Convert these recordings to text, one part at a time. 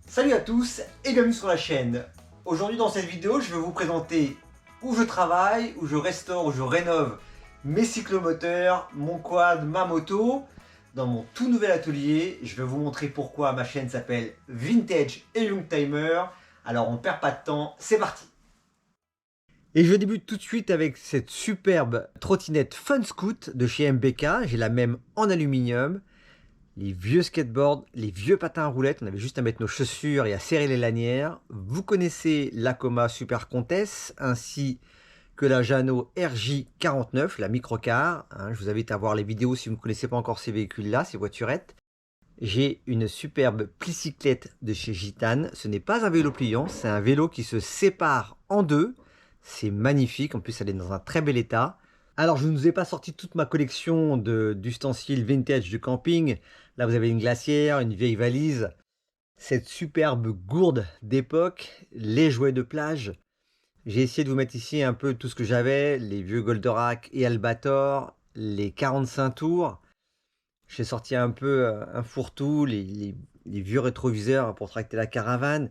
Salut à tous et bienvenue sur la chaîne. Aujourd'hui dans cette vidéo, je vais vous présenter où je travaille, où je restaure, où je rénove mes cyclomoteurs, mon quad, ma moto. Dans mon tout nouvel atelier, je vais vous montrer pourquoi ma chaîne s'appelle Vintage et Youngtimer. Alors on ne perd pas de temps, c'est parti. Et je débute tout de suite avec cette superbe trottinette Fun Scoot de chez MBK. J'ai la même en aluminium. Les vieux skateboards, les vieux patins à roulettes, on avait juste à mettre nos chaussures et à serrer les lanières. Vous connaissez la Koma Super Comtesse ainsi que la Jano RJ49, la microcar. Je vous invite à voir les vidéos si vous ne connaissez pas encore ces véhicules-là, ces voiturettes. J'ai une superbe plicyclette de chez Gitane. Ce n'est pas un vélo pliant, c'est un vélo qui se sépare en deux. C'est magnifique, en plus elle est dans un très bel état. Alors je ne vous ai pas sorti toute ma collection d'ustensiles vintage du camping. Là vous avez une glacière, une vieille valise, cette superbe gourde d'époque, les jouets de plage. J'ai essayé de vous mettre ici un peu tout ce que j'avais, les vieux Goldorak et Albator, les 45 tours. J'ai sorti un peu un fourre-tout, les vieux rétroviseurs pour tracter la caravane,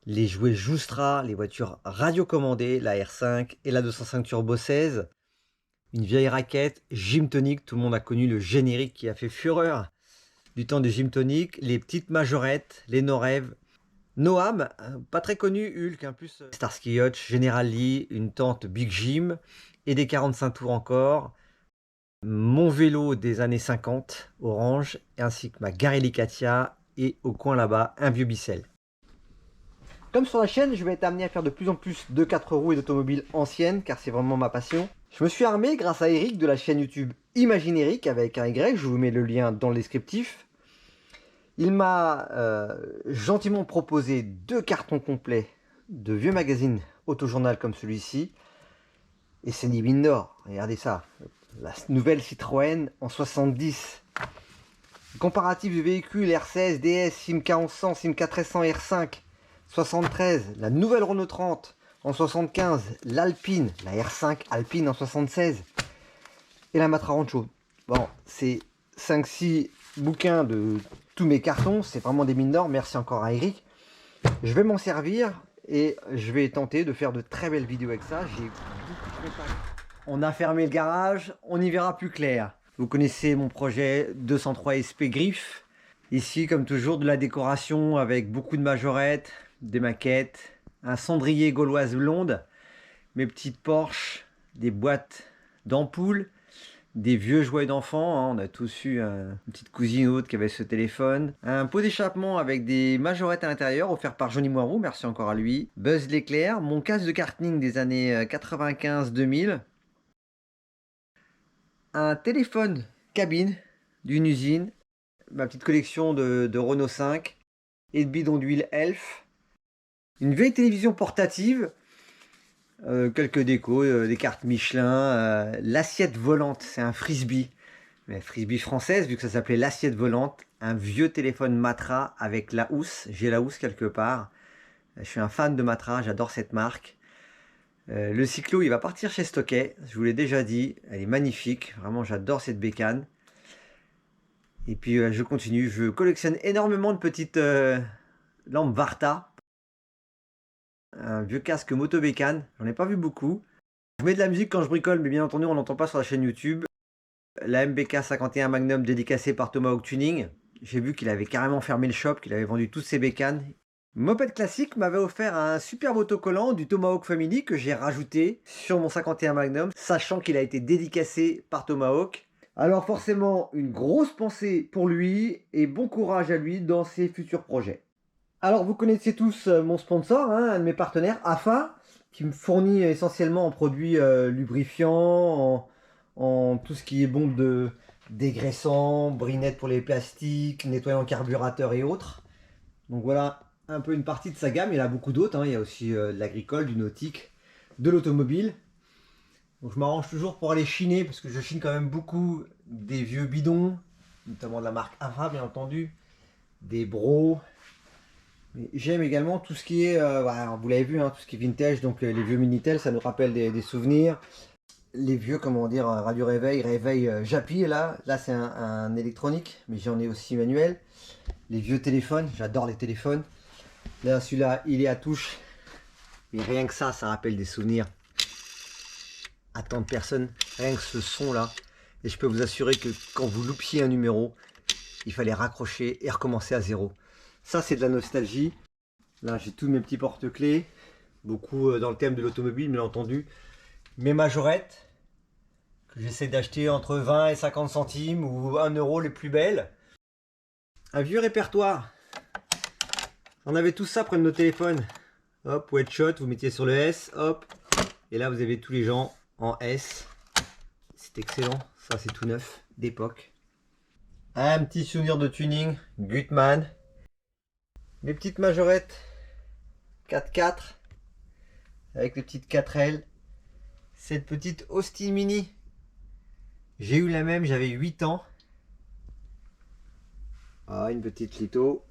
les jouets Joustra, les voitures radiocommandées, la R5 et la 205 Turbo 16. Une vieille raquette, Gymtonic, tout le monde a connu le générique qui a fait fureur du temps de Gymtonic, les petites majorettes, les Norev, Noam, pas très connu, Hulk, plus Starsky Yacht, General Lee, une tente Big Jim et des 45 tours encore. Mon vélo des années 50, orange, ainsi que ma Garelli Katia et au coin là-bas, un vieux Bissell. Comme sur la chaîne, je vais être amené à faire de plus en plus de 4 roues et d'automobiles anciennes, car c'est vraiment ma passion. Je me suis armé grâce à Eric de la chaîne YouTube Imagine Eric avec un Y, je vous mets le lien dans le descriptif. Il m'a gentiment proposé 2 cartons complets de vieux magazines autojournal comme celui-ci. Et c'est ni mine d'or, regardez ça, la nouvelle Citroën en 70. Comparatif du véhicule R16, DS, Simca 1100, Simca 1300 R5, 73, la nouvelle Renault 30 en 75, l'Alpine, la R5 Alpine en 76 et la Matra Rancho. Bon, c'est 5-6 bouquins de tous mes cartons, c'est vraiment des mines d'or, merci encore à Eric. Je vais m'en servir et je vais tenter de faire de très belles vidéos avec ça. J'ai beaucoup de contacts. On a fermé le garage, on y verra plus clair. Vous connaissez mon projet 203 SP Griffe. Ici, comme toujours, de la décoration avec beaucoup de majorettes, des maquettes, un cendrier gauloise blonde, mes petites Porsche, des boîtes d'ampoules, des vieux jouets d'enfants. On a tous eu une petite cousine ou autre qui avait ce téléphone. Un pot d'échappement avec des majorettes à l'intérieur offert par Johnny Moirou, merci encore à lui. Buzz l'éclair, mon casque de karting des années 95-2000. Un téléphone cabine d'une usine. Ma petite collection de Renault 5 et de bidons d'huile Elf. Une vieille télévision portative. Quelques décos, des cartes Michelin, l'assiette volante, c'est un frisbee, mais frisbee française vu que ça s'appelait l'assiette volante, un vieux téléphone Matra avec la housse, j'ai la housse quelque part, je suis un fan de Matra, j'adore cette marque. Le cyclo il va partir chez Stockey, je vous l'ai déjà dit, elle est magnifique, vraiment j'adore cette bécane. Et puis je continue, je collectionne énormément de petites lampes Varta. Un vieux casque moto bécane, j'en ai pas vu beaucoup. Je mets de la musique quand je bricole, mais bien entendu on n'entend pas sur la chaîne YouTube. La MBK 51 Magnum dédicacée par Tomahawk Tuning. J'ai vu qu'il avait carrément fermé le shop, qu'il avait vendu toutes ses bécanes. Moped Classique m'avait offert un superbe autocollant du Tomahawk Family que j'ai rajouté sur mon 51 Magnum, sachant qu'il a été dédicacé par Tomahawk. Alors forcément, une grosse pensée pour lui et bon courage à lui dans ses futurs projets. Alors vous connaissez tous mon sponsor, un de mes partenaires, AFA, qui me fournit essentiellement en produits lubrifiants, en tout ce qui est bombe de dégraissant, brinette pour les plastiques, nettoyant carburateur et autres. Donc voilà un peu une partie de sa gamme, il y en a beaucoup d'autres, il y a aussi de l'agricole, du nautique, de l'automobile. Donc je m'arrange toujours pour aller chiner, parce que je chine quand même beaucoup des vieux bidons, notamment de la marque AFA bien entendu, des Bro, J'aime également tout ce qui est, voilà, vous l'avez vu, hein, tout ce qui est vintage, donc les vieux Minitel, ça nous rappelle des souvenirs. Les vieux, comment dire, radio réveil Japy, là c'est un électronique, mais j'en ai aussi manuel. Les vieux téléphones, j'adore les téléphones. Là, celui-là, il est à touche, mais rien que ça rappelle des souvenirs. À tant de personnes, rien que ce son là. Et je peux vous assurer que quand vous loupiez un numéro, il fallait raccrocher et recommencer à zéro. Ça, c'est de la nostalgie. Là, j'ai tous mes petits porte-clés, beaucoup dans le thème de l'automobile, bien entendu. Mes majorettes, que j'essaie d'acheter entre 20 et 50 centimes ou 1 euro les plus belles. Un vieux répertoire. On avait tout ça près de nos téléphones. Hop, headshot, vous mettiez sur le S, hop. Et là, vous avez tous les gens en S. C'est excellent. Ça, c'est tout neuf, d'époque. Un petit souvenir de tuning, Gutmann. Mes petites majorettes 4x4 avec les petites 4L. Cette petite Austin Mini. J'ai eu la même, j'avais 8 ans. Ah, une petite Lito.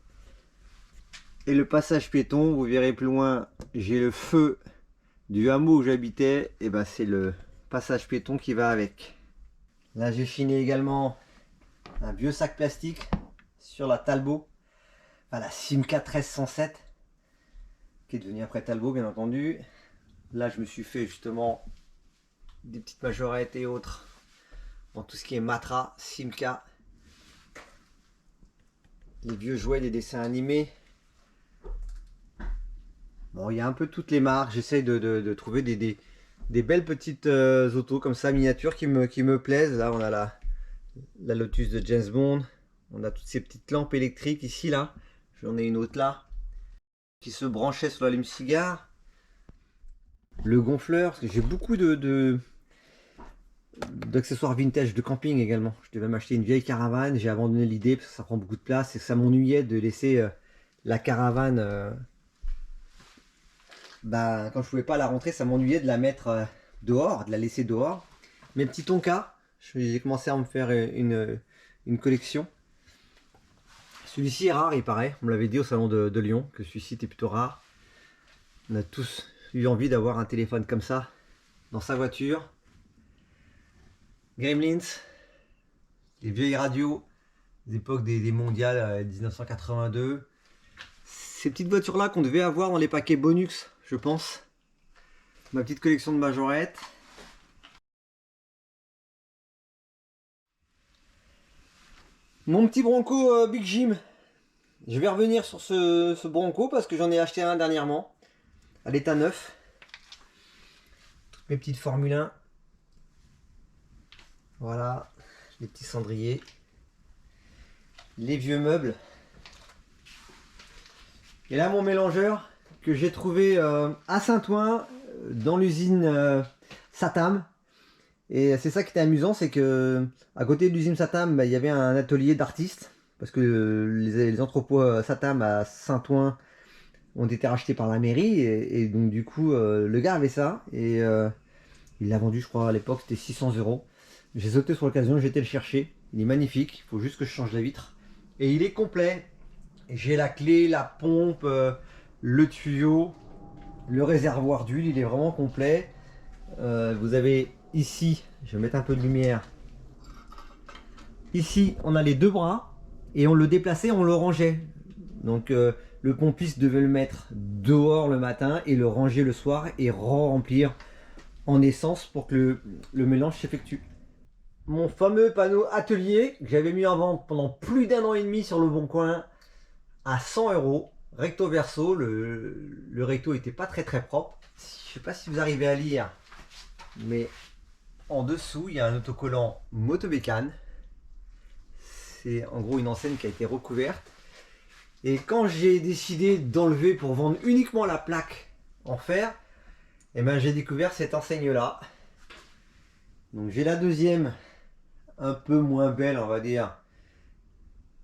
Et le passage piéton, vous verrez plus loin, j'ai le feu du hameau où j'habitais. Et ben c'est le passage piéton qui va avec. Là, j'ai chiné également un vieux sac plastique sur la Talbot. Enfin, la Simca 1307 qui est devenue après Talbot, bien entendu. Là, je me suis fait justement des petites majorettes et autres en tout ce qui est Matra, Simca, les vieux jouets, des dessins animés. Bon, il y a un peu toutes les marques. J'essaye de trouver des belles petites autos comme ça, miniatures, qui me plaisent. Là, on a la Lotus de James Bond. On a toutes ces petites lampes électriques ici, là. J'en ai une autre là, qui se branchait sur l'allume-cigare. Le gonfleur, parce que j'ai beaucoup d'accessoires vintage de camping également. Je devais m'acheter une vieille caravane. J'ai abandonné l'idée parce que ça prend beaucoup de place et ça m'ennuyait de laisser la caravane... quand je pouvais pas la rentrer, ça m'ennuyait de la mettre dehors, de la laisser dehors. Mes petits Tonka, j'ai commencé à me faire une collection. Celui-ci est rare, il paraît. On me l'avait dit au salon de Lyon que celui-ci était plutôt rare. On a tous eu envie d'avoir un téléphone comme ça dans sa voiture. Gremlins, les vieilles radios, l'époque des mondiales 1982. Ces petites voitures là qu'on devait avoir dans les paquets bonus, je pense. Ma petite collection de majorettes. Mon petit Bronco Big Jim. Je vais revenir sur ce Bronco parce que j'en ai acheté un dernièrement à l'état neuf. Toutes mes petites Formule 1. Voilà, les petits cendriers. Les vieux meubles. Et là, mon mélangeur que j'ai trouvé à Saint-Ouen, dans l'usine Satam. Et c'est ça qui était amusant, c'est que à côté de l'usine Satam, il y avait un atelier d'artistes. Parce que les entrepôts Satam à Saint-Ouen ont été rachetés par la mairie. Et donc du coup, le gars avait ça. Et il l'a vendu, je crois, à l'époque, c'était 600 €. J'ai sauté sur l'occasion, j'ai été le chercher. Il est magnifique, il faut juste que je change la vitre. Et il est complet. J'ai la clé, la pompe, le tuyau, le réservoir d'huile, il est vraiment complet. Vous avez ici, je vais mettre un peu de lumière. Ici, on a les deux bras et on le déplaçait, on le rangeait. Donc le pompiste devait le mettre dehors le matin et le ranger le soir et remplir en essence pour que le mélange s'effectue. Mon fameux panneau atelier que j'avais mis en vente pendant plus d'1 an et demi sur le Bon Coin à 100 €, recto verso. Le recto était pas très propre. Je sais pas si vous arrivez à lire, mais en dessous il y a un autocollant Motobécane. C'est en gros une enseigne qui a été recouverte. Et quand j'ai décidé d'enlever pour vendre uniquement la plaque en fer, et ben j'ai découvert cette enseigne là. Donc j'ai la deuxième, un peu moins belle on va dire,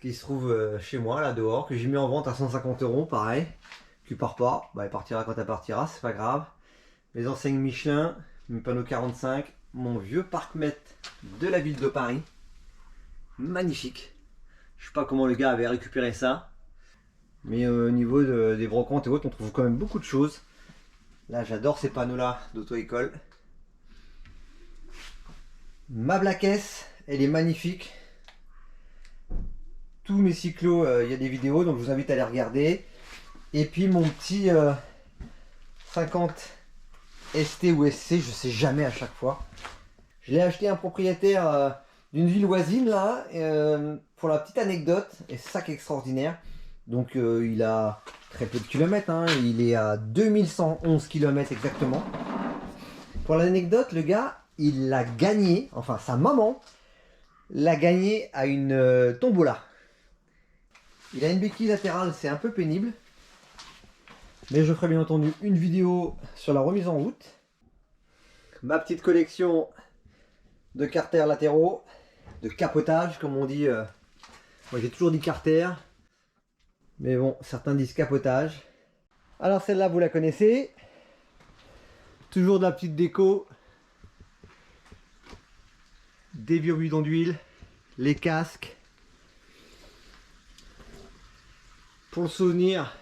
qui se trouve chez moi là dehors, que j'ai mis en vente à 150 €, pareil, qui part pas, bah elle partira quand elle partira, c'est pas grave. Les enseignes Michelin, mes panneaux 45, mon vieux parc-mètre de la ville de Paris, magnifique. Je sais pas comment le gars avait récupéré ça. Mais au niveau des brocantes et autres, on trouve quand même beaucoup de choses. Là, j'adore ces panneaux-là d'auto-école. Ma Black S, elle est magnifique. Tous mes cyclos, il y a des vidéos, donc je vous invite à les regarder. Et puis mon petit 50 ST ou SC, je sais jamais à chaque fois. Je l'ai acheté à un propriétaire d'une ville voisine là, pour la petite anecdote, et c'est ça qui est extraordinaire. Donc il a très peu de kilomètres, hein. Il est à 2111 km exactement. Pour l'anecdote, le gars, il l'a gagné, enfin sa maman l'a gagné à une tombola. Il a une béquille latérale, c'est un peu pénible. Mais je ferai bien entendu une vidéo sur la remise en route. Ma petite collection de carters latéraux, de capotage comme on dit. Moi j'ai toujours dit carter. Mais bon, certains disent capotage. Alors celle-là vous la connaissez. Toujours de la petite déco. Des vieux bidons d'huile. Les casques. Pour le souvenir,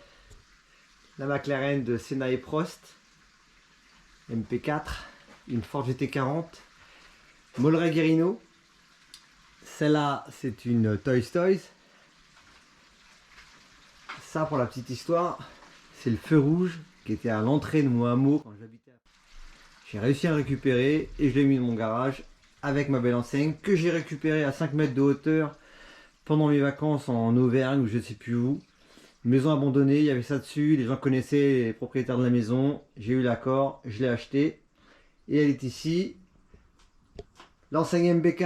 la McLaren de Senna et Prost, MP4, une Ford GT40, Molleret Guerino. Celle-là, c'est une Toys Toys. Ça, pour la petite histoire, c'est le feu rouge qui était à l'entrée de mon hameau quand j'habitais. J'ai réussi à le récupérer et je l'ai mis dans mon garage avec ma belle enseigne que j'ai récupéré à 5 mètres de hauteur pendant mes vacances en Auvergne ou je ne sais plus où. Une maison abandonnée, il y avait ça dessus, les gens connaissaient les propriétaires de la maison, j'ai eu l'accord, je l'ai acheté et elle est ici. L'enseigne MBK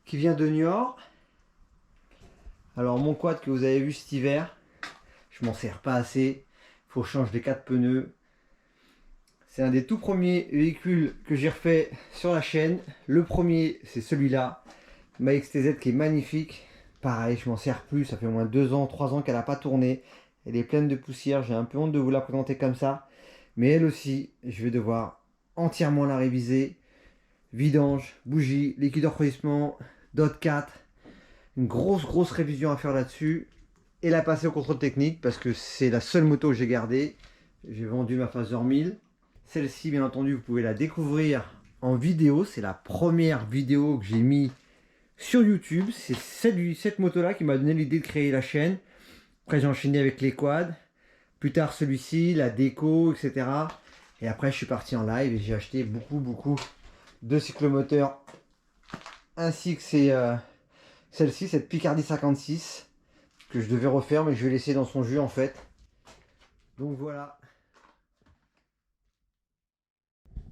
qui vient de Niort. Alors mon quad que vous avez vu cet hiver, je m'en sers pas assez, il faut changer les 4 pneus. C'est un des tout premiers véhicules que j'ai refait sur la chaîne. Le premier c'est celui-là, ma XTZ qui est magnifique. Pareil, je m'en sers plus, ça fait au moins 2 ans, 3 ans qu'elle n'a pas tourné. Elle est pleine de poussière, j'ai un peu honte de vous la présenter comme ça. Mais elle aussi, je vais devoir entièrement la réviser. Vidange, bougie, liquide de refroidissement, DOT 4. Une grosse révision à faire là-dessus. Et la passer au contrôle technique parce que c'est la seule moto que j'ai gardée. J'ai vendu ma Phaser 1000. Celle-ci, bien entendu, vous pouvez la découvrir en vidéo. C'est la première vidéo que j'ai mis sur YouTube. C'est cette moto-là qui m'a donné l'idée de créer la chaîne. Après, j'ai enchaîné avec les quads. Plus tard, celui-ci, la déco, etc. Et après, je suis parti en live et j'ai acheté beaucoup de cyclomoteurs. Ainsi que celle-ci, cette Picardie 56. Que je devais refaire, mais je vais laisser dans son jus en fait. Donc voilà.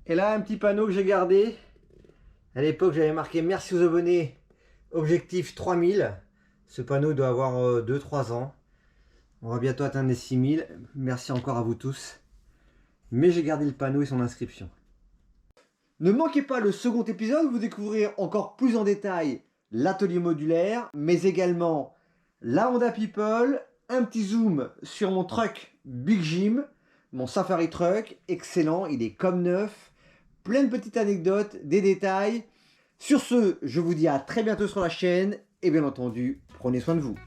Et là, un petit panneau que j'ai gardé. À l'époque, j'avais marqué merci aux abonnés. Objectif 3000. Ce panneau doit avoir 2-3 ans. On va bientôt atteindre les 6000. Merci encore à vous tous. Mais j'ai gardé le panneau et son inscription. Ne manquez pas le second épisode où vous découvrirez encore plus en détail l'atelier modulaire, mais également la Honda People, un petit zoom sur mon truck Big Jim, mon Safari Truck, excellent, il est comme neuf, plein de petites anecdotes, des détails. Sur ce, je vous dis à très bientôt sur la chaîne et bien entendu, prenez soin de vous.